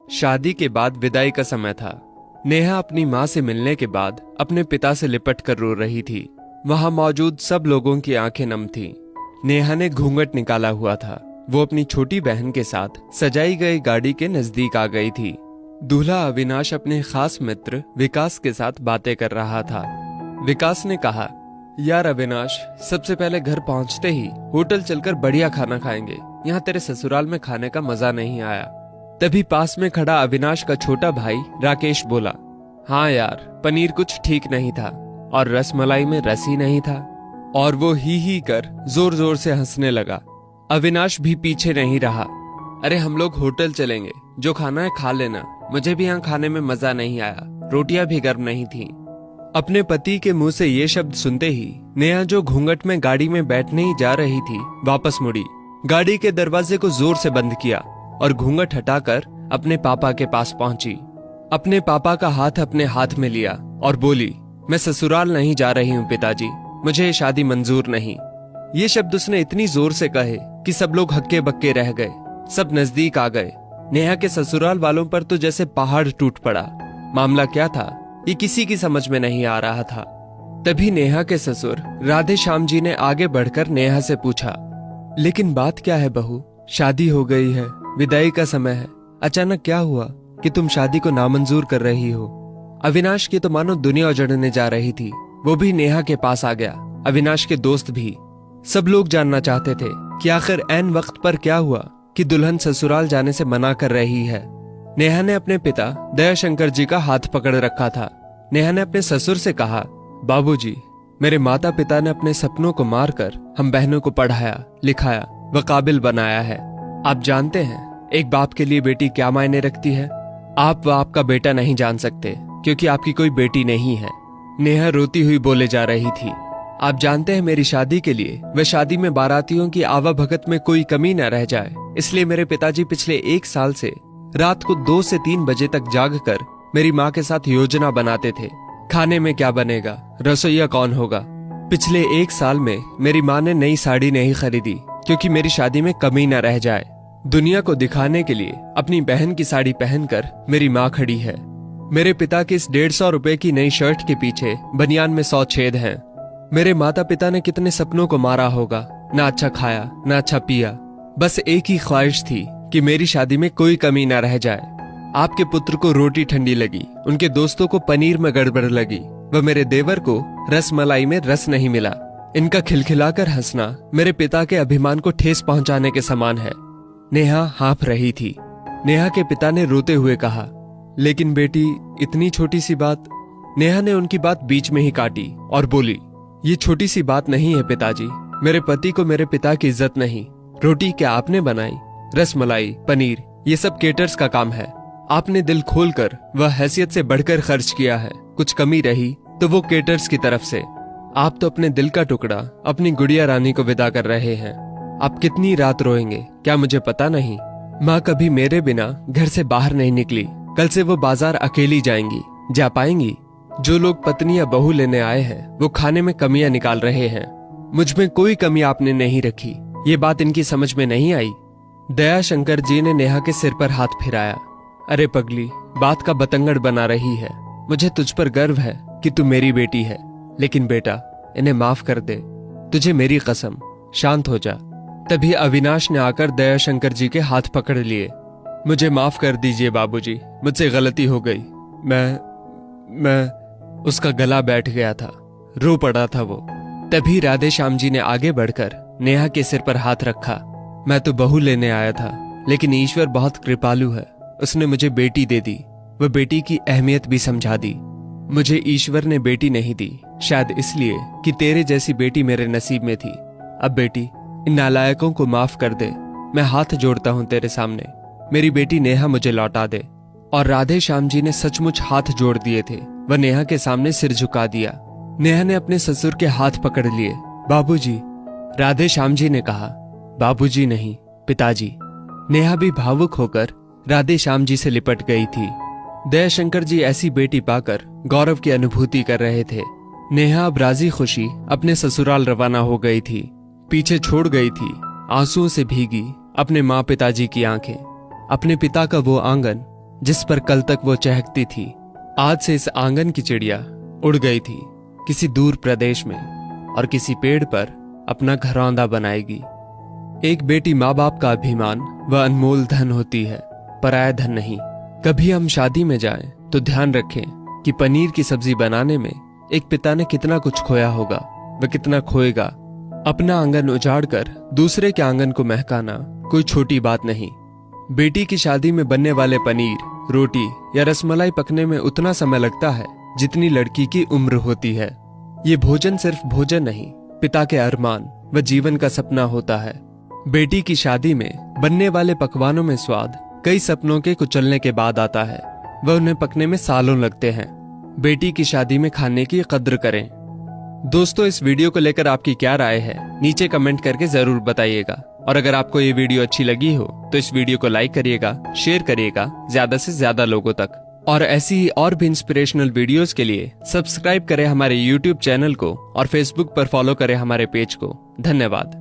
शादी के बाद विदाई का समय था। नेहा अपनी माँ से मिलने के बाद अपने पिता से लिपट कर रो रही थी। वहां मौजूद सब लोगों की आंखें नम थीं। नेहा ने घूंघट निकाला हुआ था। वो अपनी छोटी बहन के साथ सजाई गई गाड़ी के नजदीक आ गई थी। दूल्हा अविनाश अपने खास मित्र विकास के साथ बातें कर रहा था। विकास ने कहा, यार अविनाश, सबसे पहले घर पहुंचते ही होटल चलकर बढ़िया खाना खाएंगे। यहाँ तेरे ससुराल में खाने का मजा नहीं आया। तभी पास में खड़ा अविनाश का छोटा भाई राकेश बोला, हाँ यार, पनीर कुछ ठीक नहीं था और रसमलाई में रस ही नहीं था। और वो ही कर जोर जोर से हंसने लगा। अविनाश भी पीछे नहीं रहा। अरे हम लोग होटल चलेंगे, जो खाना है खा लेना, मुझे भी यहाँ खाने में मजा नहीं आया, रोटियां भी गर्म नहीं थी। अपने पति के मुंह से ये शब्द सुनते ही नेहा, जो घूंघट में गाड़ी में बैठने ही जा रही थी, वापस मुड़ी, गाड़ी के दरवाजे को जोर से बंद किया और घूंघट हटाकर अपने पापा के पास पहुंची। अपने पापा का हाथ अपने हाथ में लिया और बोली, मैं ससुराल नहीं जा रही हूँ पिताजी, मुझे शादी मंजूर नहीं। ये शब्द उसने इतनी जोर से कहे कि सब लोग हक्के बक्के रह गए। सब नजदीक आ गए। नेहा के ससुराल वालों पर तो जैसे पहाड़ टूट पड़ा। मामला क्या था, ये किसी की समझ में नहीं आ रहा था। तभी नेहा के ससुर राधे श्याम जी ने आगे बढ़कर नेहा से पूछा, लेकिन बात क्या है बहू? शादी हो गई है, विदाई का समय है, अचानक क्या हुआ कि तुम शादी को नामंजूर कर रही हो? अविनाश की तो मानो दुनिया उजड़ने जा रही थी। वो भी नेहा के पास आ गया, अविनाश के दोस्त भी। सब लोग जानना चाहते थे कि आखिर ऐन वक्त पर क्या हुआ कि दुल्हन ससुराल जाने से मना कर रही है। नेहा ने अपने पिता दयाशंकर जी का हाथ पकड़ रखा था। नेहा ने अपने ससुर से कहा, बाबूजी, मेरे माता पिता ने अपने सपनों को मारकर हम बहनों को पढ़ाया, लिखाया व काबिल बनाया है। आप जानते हैं एक बाप के लिए बेटी क्या मायने रखती है? आप व आपका बेटा नहीं जान सकते, क्योंकि आपकी कोई बेटी नहीं है। नेहा रोती हुई बोले जा रही थी, आप जानते हैं मेरी शादी के लिए व शादी में बारातियों की आवाभगत में कोई कमी न रह जाए, इसलिए मेरे पिताजी पिछले 1 साल से रात को 2 से 3 बजे तक जागकर मेरी माँ के साथ योजना बनाते थे। खाने में क्या बनेगा, रसोइया कौन होगा। पिछले 1 साल में मेरी माँ ने नई साड़ी नहीं खरीदी, क्योंकि मेरी शादी में कमी न रह जाए। दुनिया को दिखाने के लिए अपनी बहन की साड़ी पहनकर मेरी माँ खड़ी है। मेरे पिता की इस 150 रुपए की नई शर्ट के पीछे बनियान में 100 छेद हैं। मेरे माता पिता ने कितने सपनों को मारा होगा, ना अच्छा खाया ना अच्छा पिया, बस एक ही ख्वाहिश थी कि मेरी शादी में कोई कमी ना रह जाए। आपके पुत्र को रोटी ठंडी लगी, उनके दोस्तों को पनीर में गड़बड़ लगी व मेरे देवर को रसमलाई में रस नहीं मिला। इनका खिलखिलाकर हंसना मेरे पिता के अभिमान को ठेस पहुंचाने के समान है। नेहा हाँफ रही थी। नेहा के पिता ने रोते हुए कहा, लेकिन बेटी, इतनी छोटी सी बात। नेहा ने उनकी बात बीच में ही काटी और बोली, ये छोटी सी बात नहीं है पिताजी, मेरे पति को मेरे पिता की इज्जत नहीं। रोटी क्या आपने बनाई? रसमलाई, पनीर, ये सब केटर्स का काम है। आपने दिल खोलकर वह हैसियत से बढ़कर खर्च किया है। कुछ कमी रही तो वो केटर्स की तरफ से। आप तो अपने दिल का टुकड़ा अपनी गुड़िया रानी को विदा कर रहे हैं। आप कितनी रात रोएंगे क्या मुझे पता नहीं। माँ कभी मेरे बिना घर से बाहर नहीं निकली, कल से वो बाजार अकेली जाएंगी। जा पाएंगी? जो लोग पत्नी या बहू लेने आए हैं वो खाने में कमियां निकाल रहे हैं। मुझ में कोई कमी आपने नहीं रखी। ये बात इनकी समझ में नहीं आई। दयाशंकर जी ने नेहा के सिर पर हाथ फिराया। अरे पगली, बात का बतंगड़ बना रही है। मुझे तुझ पर गर्व है कि तू मेरी बेटी है, लेकिन बेटा, इन्हें माफ कर दे। तुझे मेरी कसम, शांत हो जा। तभी अविनाश ने आकर दयाशंकर जी के हाथ पकड़ लिए। मुझे माफ कर दीजिए बाबूजी, मुझसे गलती हो गई। मैं उसका गला बैठ गया था, रो पड़ा था वो। तभी राधे श्याम जी ने आगे बढ़कर नेहा के सिर पर हाथ रखा। मैं तो बहू लेने आया था, लेकिन ईश्वर बहुत कृपालु है, उसने मुझे बेटी दे दी। वह बेटी की अहमियत भी समझा दी। मुझे ईश्वर ने बेटी नहीं दी, शायद इसलिए कि तेरे जैसी बेटी मेरे नसीब में थी। अब बेटी, इन नालायकों को माफ कर दे। मैं हाथ जोड़ता हूँ तेरे सामने, मेरी बेटी नेहा मुझे लौटा दे। और राधे श्याम जी ने सचमुच हाथ जोड़ दिए थे। वह नेहा के सामने सिर झुका दिया। नेहा ने अपने ससुर के हाथ पकड़ लिए। बाबूजी, राधे श्याम जी ने कहा। बाबूजी नहीं, पिताजी। नेहा भी भावुक होकर राधे श्याम जी से लिपट गई थी। दयाशंकर जी ऐसी बेटी पाकर गौरव की अनुभूति कर रहे थे। नेहा अब राजी खुशी अपने ससुराल रवाना हो गई थी। पीछे छोड़ गई थी आंसुओं से भीगी अपने माँ पिताजी की आंखें, अपने पिता का वो आंगन जिस पर कल तक वो चहकती थी, आज से इस आंगन की चिड़िया उड़ गई थी किसी दूर प्रदेश में और किसी पेड़ पर अपना घरौंदा बनाएगी। एक बेटी माँ बाप का अभिमान व अनमोल धन होती है, पराया धन नहीं। कभी हम शादी में जाएं तो ध्यान रखें कि पनीर की सब्जी बनाने में एक पिता ने कितना कुछ खोया होगा व कितना खोएगा। अपना आंगन उजाड़कर दूसरे के आंगन को महकाना कोई छोटी बात नहीं। बेटी की शादी में बनने वाले पनीर, रोटी या रसमलाई पकने में उतना समय लगता है जितनी लड़की की उम्र होती है। ये भोजन सिर्फ भोजन नहीं, पिता के अरमान व जीवन का सपना होता है। बेटी की शादी में बनने वाले पकवानों में स्वाद कई सपनों के कुचलने के बाद आता है वह उन्हें पकने में सालों लगते हैं। बेटी की शादी में खाने की कद्र करें। दोस्तों, इस वीडियो को लेकर आपकी क्या राय है नीचे कमेंट करके जरूर बताइएगा। और अगर आपको ये वीडियो अच्छी लगी हो तो इस वीडियो को लाइक करिएगा, शेयर करिएगा ज्यादा से ज्यादा लोगों तक। और ऐसी ही और भी इंस्पिरेशनल वीडियोस के लिए सब्सक्राइब करें हमारे YouTube चैनल को और Facebook पर फॉलो करें हमारे पेज को। धन्यवाद।